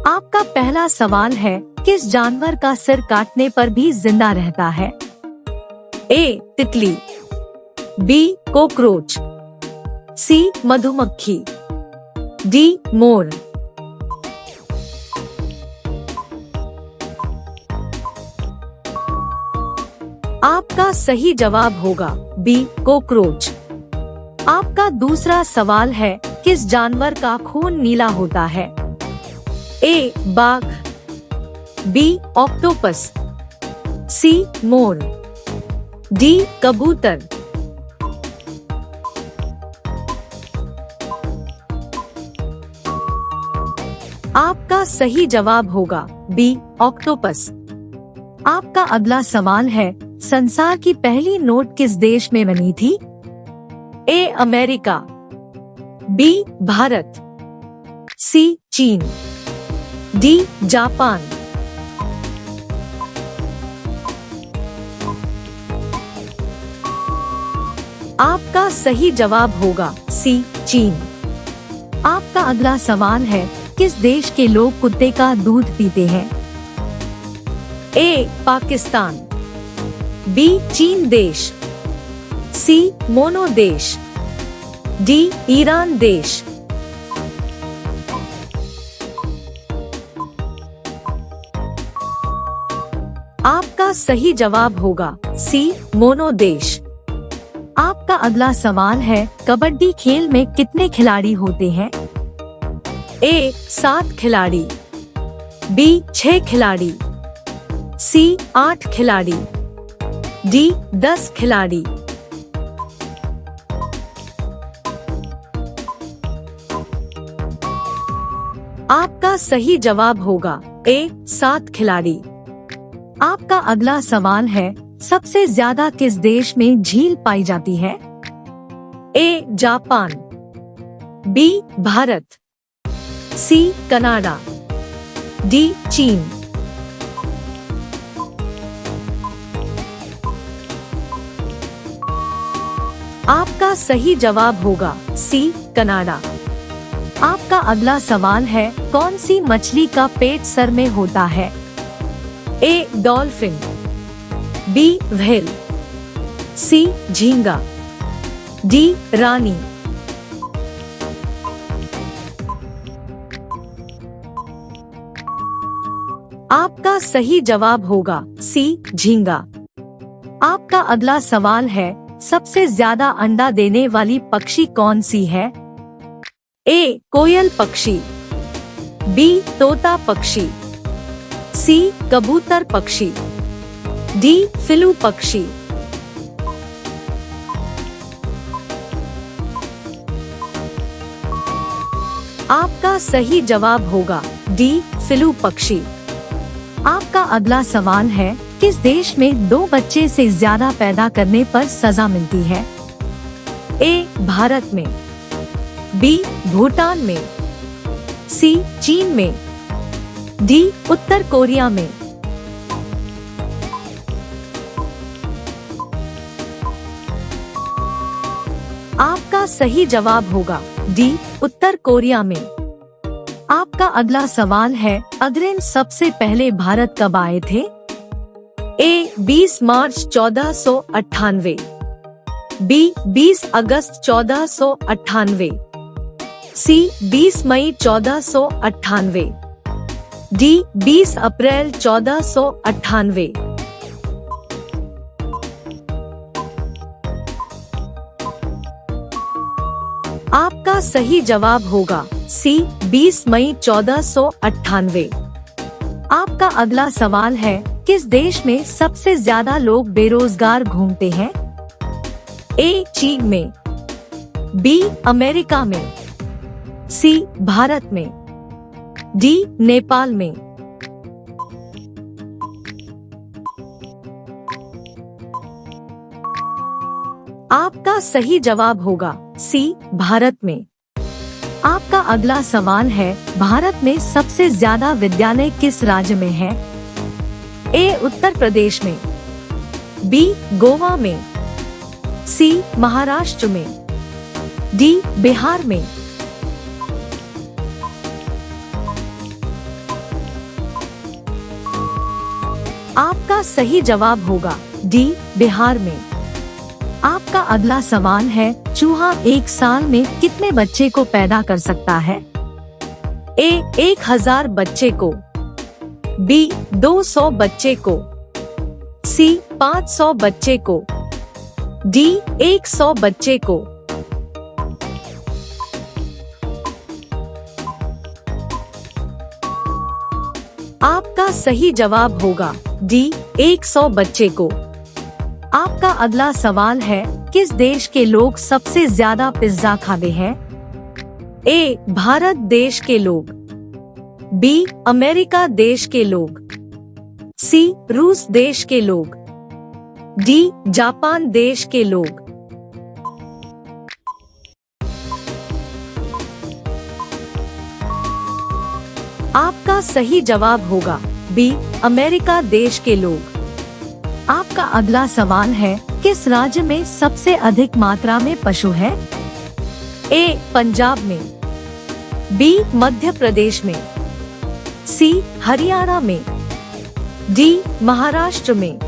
आपका पहला सवाल है, किस जानवर का सिर काटने पर भी जिंदा रहता है? ए. तितली, बी. कॉकरोच, सी. मधुमक्खी, डी. मोर। आपका सही जवाब होगा बी. कॉकरोच। आपका दूसरा सवाल है, किस जानवर का खून नीला होता है? ए. बाघ, बी. ऑक्टोपस, सी. मोर, डी. कबूतर। आपका सही जवाब होगा बी. ऑक्टोपस। आपका अगला सवाल है, संसार की पहली नोट किस देश में बनी थी? A. America, B. Bharat, C. चीन, डी. जापान। आपका सही जवाब होगा सी. चीन। आपका अगला सवाल है, किस देश के लोग कुत्ते का दूध पीते हैं? ए. पाकिस्तान, बी. चीन देश, सी. मोनो देश, डी. ईरान देश। आपका सही जवाब होगा सी. मोनो देश। आपका अगला सवाल है, कबड्डी खेल में कितने खिलाड़ी होते हैं? ए. 7 खिलाड़ी, बी. 6 खिलाड़ी, सी. 8 खिलाड़ी, डी. 10 खिलाड़ी। आपका सही जवाब होगा ए. 7 खिलाड़ी। आपका अगला सवाल है, सबसे ज्यादा किस देश में झील पाई जाती है? A. Japan, B. Bharat, C. Canada, D. चीन। आपका सही जवाब होगा सी. कनाडा। आपका अगला सवाल है, कौन सी मछली का पेट सर में होता है? A. Dolphin, B. Whale, C. झींगा, डी. रानी। आपका सही जवाब होगा सी. झींगा। आपका अगला सवाल है, सबसे ज्यादा अंडा देने वाली पक्षी कौन सी है? ए. कोयल पक्षी, बी. तोता पक्षी, सी. कबूतर पक्षी, डी. फिलू पक्षी। आपका सही जवाब होगा डी. फिलू पक्षी। आपका अगला सवाल है, किस देश में 2 बच्चे से ज्यादा पैदा करने पर सजा मिलती है? ए. भारत में, बी. भूटान में, सी. चीन में, डी. उत्तर कोरिया में। आपका सही जवाब होगा डी. उत्तर कोरिया में। आपका अगला सवाल है, अग्रसेन सबसे पहले भारत कब आए थे? ए. 20 मार्च 1498, बी. 20 अगस्त 1498, सी. 20 मई 1498, डी. 20 अप्रैल 1498। आपका सही जवाब होगा सी. 20 मई 1498। आपका अगला सवाल है, किस देश में सबसे ज्यादा लोग बेरोजगार घूमते हैं? ए. चीन में, बी. अमेरिका में, सी. भारत में, डी. नेपाल में। आपका सही जवाब होगा सी. भारत में। आपका अगला सवाल है, भारत में सबसे ज्यादा विद्यालय किस राज्य में है? ए. उत्तर प्रदेश में, बी. गोवा में, सी. महाराष्ट्र में, डी. बिहार में। आपका सही जवाब होगा डी, बिहार में। आपका अगला सवाल है, चूहा एक साल में कितने बच्चे को पैदा कर सकता है? ए, 1000 बच्चे को, बी, 200 बच्चे को, सी, 500 बच्चे को, डी, 100 बच्चे को। आपका सही जवाब होगा डी, 100 बच्चे को। आपका अगला सवाल है, किस देश के लोग सबसे ज्यादा पिज्जा खाते हैं? ए, भारत देश के लोग, बी, अमेरिका देश के लोग, सी, रूस देश के लोग, डी, जापान देश के लोग। आपका सही जवाब होगा बी, अमेरिका देश के लोग। आपका अगला सवाल है, किस राज्य में सबसे अधिक मात्रा में पशु है? ए, पंजाब में, बी, मध्य प्रदेश में, सी, हरियाणा में, डी, महाराष्ट्र में।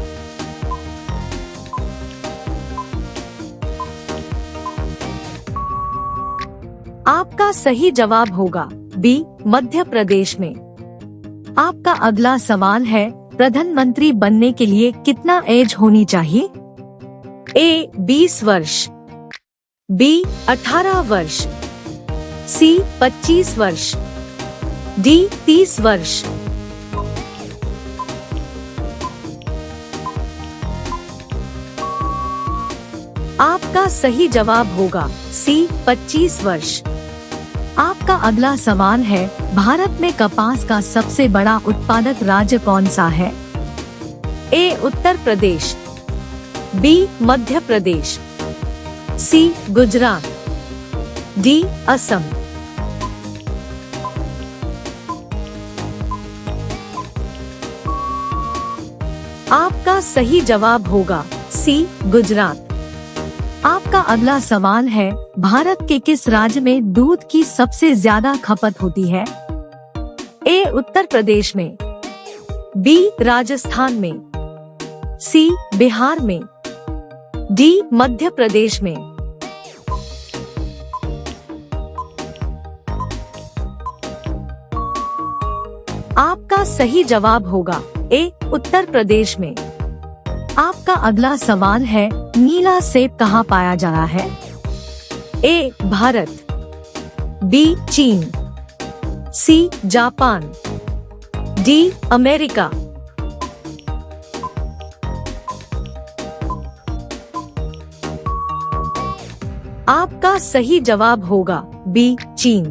आपका सही जवाब होगा बी, मध्य प्रदेश में। आपका अगला सवाल है, प्रधानमंत्री बनने के लिए कितना एज होनी चाहिए? ए, 20 वर्ष, बी, 18 वर्ष, सी, 25 वर्ष, डी, 30 वर्ष। आपका सही जवाब होगा सी, 25 वर्ष। आपका अगला सवाल है, भारत में कपास का सबसे बड़ा उत्पादक राज्य कौन सा है? ए, उत्तर प्रदेश, बी, मध्य प्रदेश, सी, गुजरात, डी, असम। आपका सही जवाब होगा सी, गुजरात। आपका अगला सवाल है, भारत के किस राज्य में दूध की सबसे ज्यादा खपत होती है? ए, उत्तर प्रदेश में, बी, राजस्थान में, सी, बिहार में, डी, मध्य प्रदेश में। आपका सही जवाब होगा ए, उत्तर प्रदेश में। आपका अगला सवाल है, नीला सेब कहाँ पाया जा रहा है? ए, भारत, बी, चीन, सी, जापान, डी, अमेरिका। आपका सही जवाब होगा बी, चीन।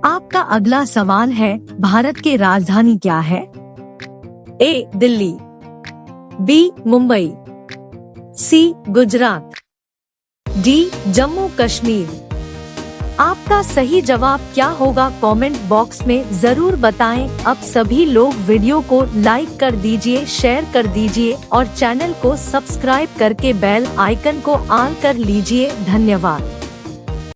आपका अगला सवाल है, भारत की राजधानी क्या है? ए, दिल्ली, बी, मुंबई, सी, गुजरात, डी, जम्मू कश्मीर। आपका सही जवाब क्या होगा कमेंट बॉक्स में जरूर बताएं। अब सभी लोग वीडियो को लाइक कर दीजिए, शेयर कर दीजिए और चैनल को सब्सक्राइब करके बेल आइकन को ऑन कर लीजिए। धन्यवाद।